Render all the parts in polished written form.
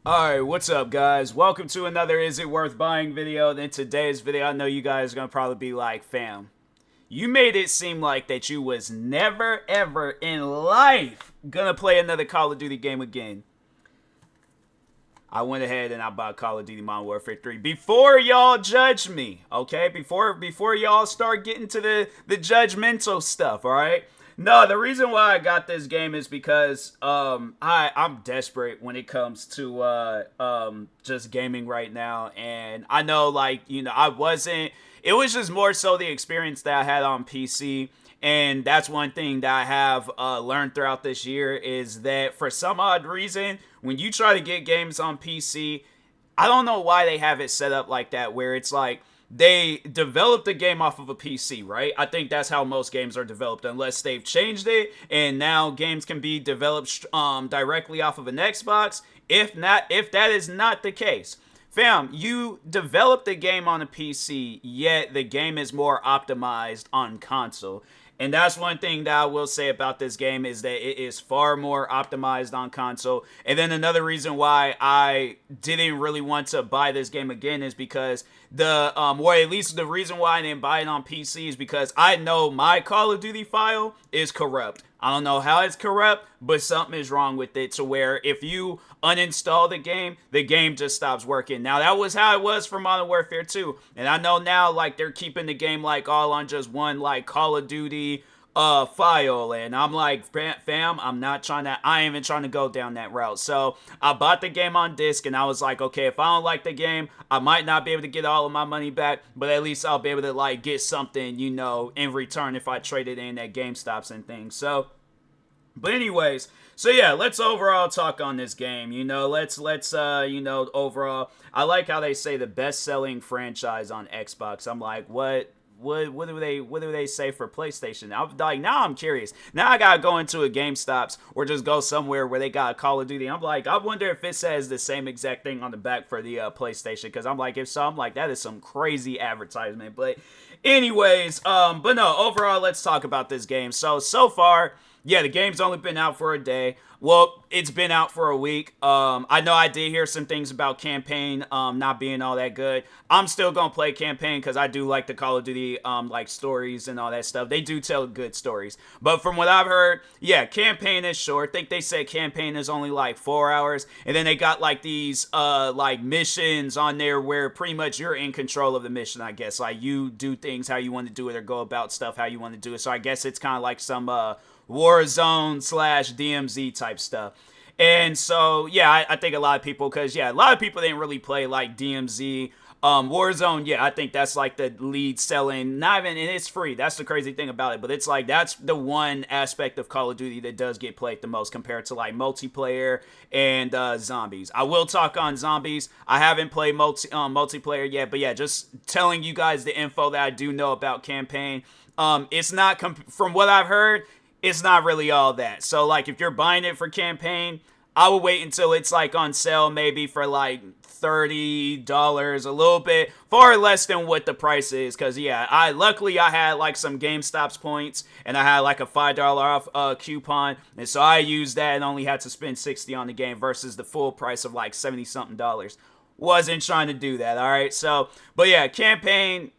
Alright, what's up guys? Welcome to another Is It Worth Buying video. In today's video, I know you guys are gonna probably be like, fam, you made it seem like that you was never ever in life gonna play another Call of Duty game again. I went ahead and I bought Call of Duty Modern Warfare 3 before y'all judge me, okay? Before y'all start getting to the judgmental stuff, alright? No, the reason why I got this game is because I'm desperate when it comes to just gaming right now, and I know, like, I wasn't. It was just more so the experience that I had on PC, and that's one thing that I have learned throughout this year is that for some odd reason, when you try to get games on PC, I don't know why they have it set up like that, where it's like they developed the game off of a PC, right? I think that's how most games are developed, unless they've changed it and now games can be developed directly off of an Xbox. If not, if that is not the case, fam, you developed the game on a PC, yet the game is more optimized on console. And that's one thing that I will say about this game is that it is far more optimized on console. And then another reason why I didn't really want to buy this game again is because or at least the reason why I didn't buy it on PC is because I know my Call of Duty file is corrupt. I don't know how it's corrupt, but something is wrong with it to where if you uninstall the game just stops working. Now, that was how it was for Modern Warfare 2. And I know now, like, they're keeping the game, like, all on just one, like, Call of Duty file, and I'm like, fam, I ain't even trying to go down that route. So I bought the game on disc, and I was like, okay, if I don't like the game, I might not be able to get all of my money back, but at least I'll be able to, like, get something, in return if I trade it in at GameStops and things. So, but anyways, so yeah, let's overall talk on this game. Let's overall, I like how they say the best-selling franchise on Xbox. I'm like, what? What do they say for PlayStation? I'm like, now I'm curious. Now I gotta go into a GameStops or just go somewhere where they got Call of Duty. I'm like, I wonder if it says the same exact thing on the back for the PlayStation. Because I'm like, if so, I'm like, that is some crazy advertisement. But anyways, but no, overall, let's talk about this game. So far, yeah, the game's only been out for a day. Well, it's been out for a week. I know I did hear some things about campaign not being all that good. I'm still gonna play campaign because I do like the Call of Duty like stories and all that stuff. They do tell good stories. But from what I've heard, yeah, campaign is short. I think they said campaign is only like 4 hours, and then they got like these like missions on there where pretty much you're in control of the mission. I guess like you do things how you want to do it or go about stuff how you want to do it. So I guess it's kind of like some Warzone slash DMZ type stuff. And so, yeah, I think a lot of people, because, yeah, a lot of people didn't really play like DMZ. Warzone, yeah, I think that's like the lead selling, not even, and it's free. That's the crazy thing about it. But it's like, that's the one aspect of Call of Duty that does get played the most compared to like multiplayer and zombies. I will talk on zombies. I haven't played multiplayer yet, but yeah, just telling you guys the info that I do know about campaign. It's not, from what I've heard, it's not really all that. So, like, if you're buying it for campaign, I would wait until it's, like, on sale maybe for, like, $30, a little bit, far less than what the price is. Because, yeah, luckily I had, like, some GameStop's points, and I had, like, a $5 off coupon. And so I used that and only had to spend $60 on the game versus the full price of, like, $70-something. Wasn't trying to do that, all right? So, but, yeah, campaign,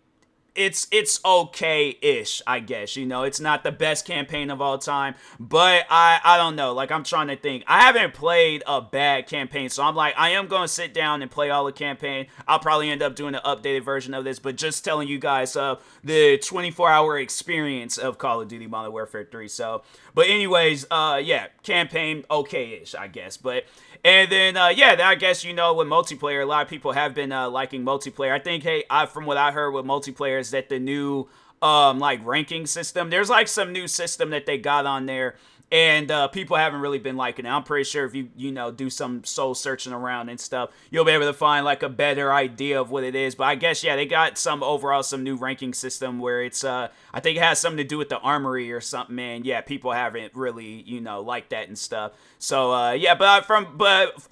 it's okay-ish, I guess. It's not the best campaign of all time, but I don't know. Like, I'm trying to think. I haven't played a bad campaign, so I'm like, I am going to sit down and play all the campaign. I'll probably end up doing an updated version of this, but just telling you guys the 24-hour experience of Call of Duty Modern Warfare 3. So, but anyways, yeah, campaign okay-ish, I guess. But and then, yeah, I guess, with multiplayer, a lot of people have been liking multiplayer. I think, hey, from what I heard with multiplayer is that the new, like, ranking system, there's, like, some new system that they got on there, and people haven't really been liking it. I'm pretty sure if you, do some soul searching around and stuff, you'll be able to find, like, a better idea of what it is. But I guess, yeah, they got some new ranking system where it's, I think it has something to do with the armory or something, and yeah, people haven't really, liked that and stuff. So, yeah, but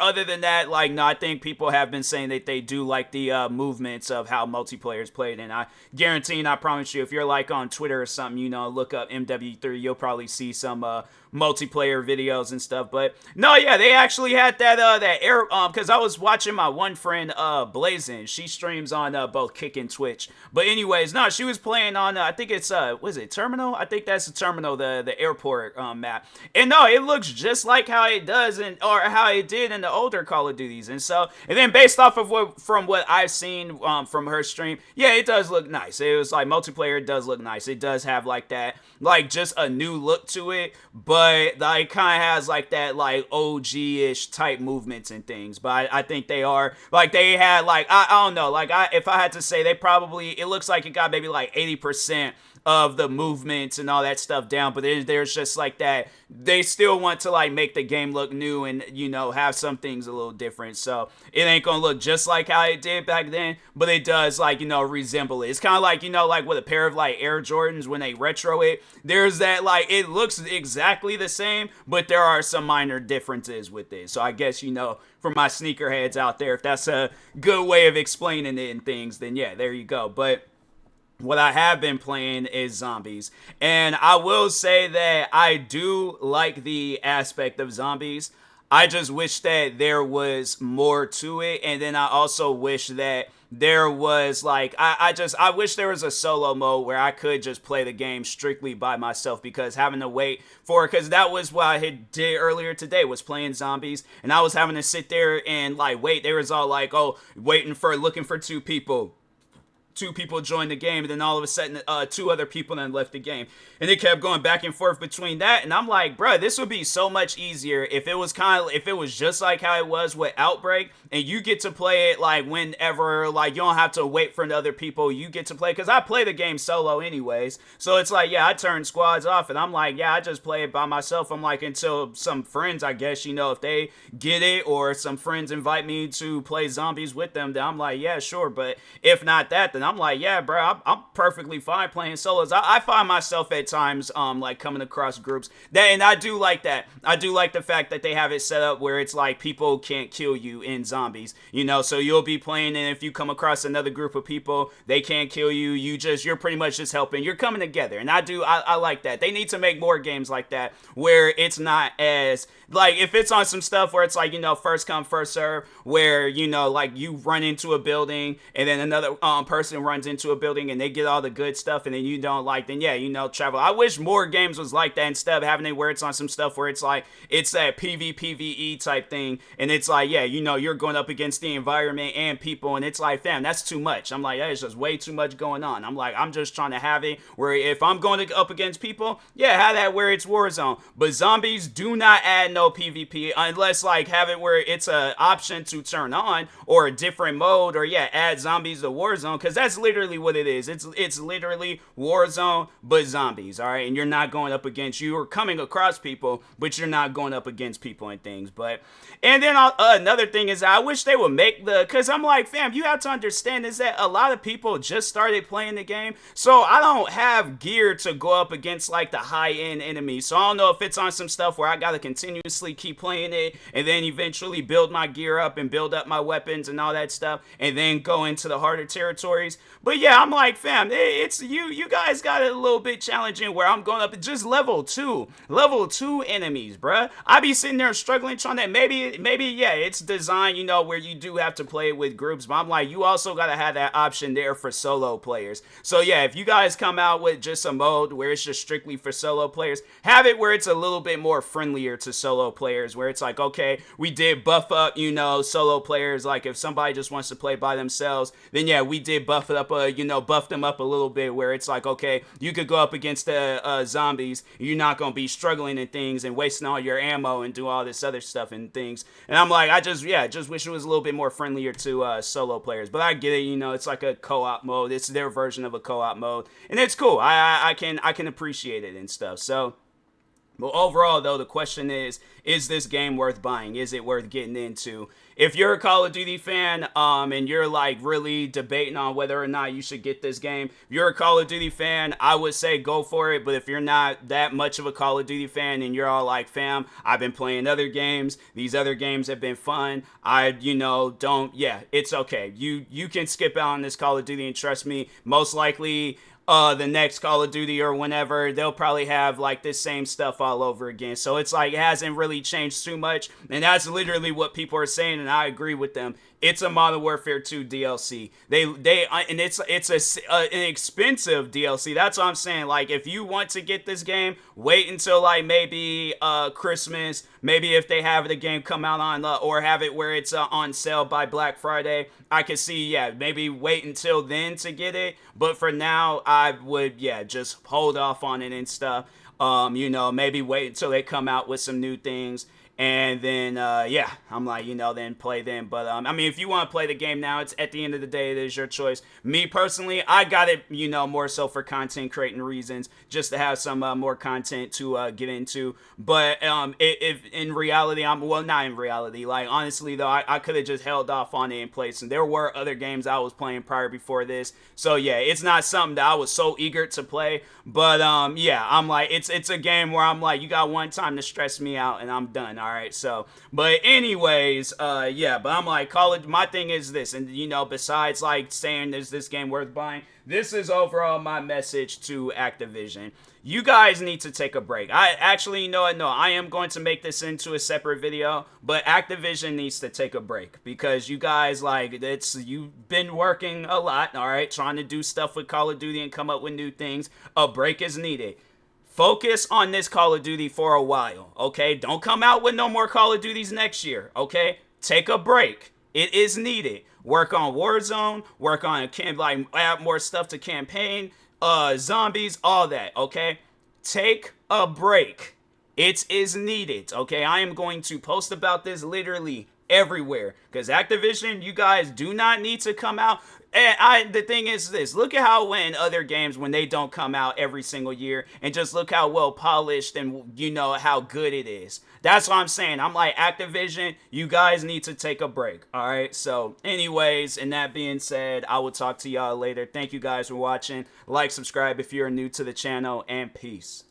other than that, like, no, I think people have been saying that they do like the movements of how multiplayer is played, and I guarantee and I promise you, if you're like on Twitter or something, look up MW3, you'll probably see some multiplayer videos and stuff. But no, yeah, they actually had that air because I was watching my one friend Blazin. She streams on both Kick and Twitch. But anyways, no, she was playing on I think it's was it Terminal? I think that's the Terminal, the airport map. And no, it looks just like how it does or how it did in the older Call of Duties. And then based off of what I've seen from her stream, yeah, it does look nice. It was like multiplayer, it does look nice. It does have like that, like just a new look to it, but like kind of has like that like OG-ish type movements and things. But I think they are like they had like I don't know, like if I had to say, they probably, it looks like it got maybe like 80% of the movements and all that stuff down, but there's just like that they still want to like make the game look new and have some things a little different. So it ain't gonna look just like how it did back then, but it does like resemble it. It's kind of like like with a pair of like Air Jordans when they retro it, there's that like it looks exactly the same, but there are some minor differences with it. So I guess for my sneakerheads out there, if that's a good way of explaining it and things, then yeah, there you go. But what I have been playing is zombies. And I will say that I do like the aspect of zombies. I just wish that there was more to it. And then I also wish that there was like, I wish there was a solo mode where I could just play the game strictly by myself, because having to wait for it, because that was what I did earlier today, was playing zombies, and I was having to sit there and like wait. There was all like, oh, looking for two people joined the game, and then all of a sudden two other people then left the game, and it kept going back and forth between that. And I'm like, bro, this would be so much easier if it was just like how it was with Outbreak, and you get to play it like whenever, like you don't have to wait for the other people, you get to play, because I play the game solo anyways, so it's like, yeah, I turn squads off, and I'm like, yeah, I just play it by myself. I'm like, until some friends, I guess, if they get it, or some friends invite me to play zombies with them, then I'm like, yeah, sure. But if not that, then I'm like, yeah, bro, I'm perfectly fine playing solos. I find myself at times like coming across groups and I do like that. I do like the fact that they have it set up where it's like people can't kill you in zombies, so you'll be playing, and if you come across another group of people, they can't kill you. You're pretty much just helping. You're coming together, and I like that. They need to make more games like that where it's not as like, if it's on some stuff where it's like, first come first serve, where like you run into a building and then another person runs into a building and they get all the good stuff, and then you don't like, then yeah, travel. I wish more games was like that, instead of having it where it's on some stuff where it's like it's that PvPvE type thing, and it's like, yeah, you're going up against the environment and people, and it's like, fam, that's too much. I'm like, that is just way too much going on. I'm like, I'm just trying to have it where if I'm going up against people, yeah, have that where it's Warzone. But zombies, do not add no PvP, unless like have it where it's a option to turn on, or a different mode, or yeah, add zombies to Warzone, because that's literally what it is. It's literally Warzone but zombies, all right? And you're not going up against, you are coming across people, but you're not going up against people and things. But and then another thing is, I wish they would make because I'm like, fam, you have to understand is that a lot of people just started playing the game, so I don't have gear to go up against like the high-end enemies. So I don't know if it's on some stuff where I gotta continuously keep playing it, and then eventually build my gear up and build up my weapons and all that stuff, and then go into the harder territories. But yeah, I'm like, fam, it's you guys got it a little bit challenging where I'm going up just level 2 enemies, bruh. I be sitting there struggling trying to, maybe yeah, it's designed, where you do have to play with groups, but I'm like, you also gotta have that option there for solo players. So yeah, if you guys come out with just a mode where it's just strictly for solo players, have it where it's a little bit more friendlier to solo players, where it's like, okay, we did buff up, solo players. Like if somebody just wants to play by themselves, then yeah, we did buff it up, buff them up a little bit, where it's like, okay, you could go up against the zombies, you're not gonna be struggling and things and wasting all your ammo and do all this other stuff and things. And I'm like, I just wish it was a little bit more friendlier to solo players. But I get it, it's like a co-op mode. It's their version of a co-op mode, and it's cool. I can appreciate it and stuff. So, but overall, though, the question is this game worth buying? Is it worth getting into? If you're a Call of Duty fan, and you're like really debating on whether or not you should get this game, if you're a Call of Duty fan, I would say go for it. But if you're not that much of a Call of Duty fan and you're all like, fam, I've been playing other games, these other games have been fun, it's okay. You can skip out on this Call of Duty, and trust me, most likely, the next Call of Duty or whenever, they'll probably have like this same stuff all over again. So it's like it hasn't really changed too much, and that's literally what people are saying, and I agree with them. It's a Modern Warfare 2 DLC. And it's an expensive DLC. That's what I'm saying. Like, if you want to get this game, wait until like maybe Christmas. Maybe if they have the game come out on or have it where it's on sale by Black Friday, I could see, yeah, maybe wait until then to get it. But for now, I would, yeah, just hold off on it and stuff. Maybe wait until they come out with some new things. And then, yeah, I'm like, then play them. But, I mean, if you want to play the game now, it's at the end of the day, it is your choice. Me, personally, I got it, more so for content creating reasons, just to have some more content to get into. But if in reality, not in reality. Like, honestly, though, I could have just held off on it in place. And there were other games I was playing prior before this. So, yeah, it's not something that I was so eager to play. But, yeah, I'm like, it's a game where I'm like, you got one time to stress me out, and I'm done, all right? So, but anyways, yeah, but I'm like, my thing is this, and besides like saying is this game worth buying, this is overall my message to Activision. You guys need to take a break. I actually, no, I am going to make this into a separate video, but Activision needs to take a break because you guys, like, you've been working a lot, all right, trying to do stuff with Call of Duty and come up with new things. A break is needed. Focus on this Call of Duty for a while, okay? Don't come out with no more Call of Duties next year, okay? Take a break. It is needed. Work on Warzone. Work on add more stuff to campaign, zombies, all that, okay? Take a break. It is needed, okay? I am going to post about this literally everywhere because Activision, you guys do not need to come out. And the thing is this, look at how when other games, when they don't come out every single year, and just look how well polished and how good it is. That's what I'm saying. I'm like, Activision, you guys need to take a break. All right. So anyways, and that being said, I will talk to y'all later. Thank you guys for watching. Like, subscribe if you're new to the channel, and peace.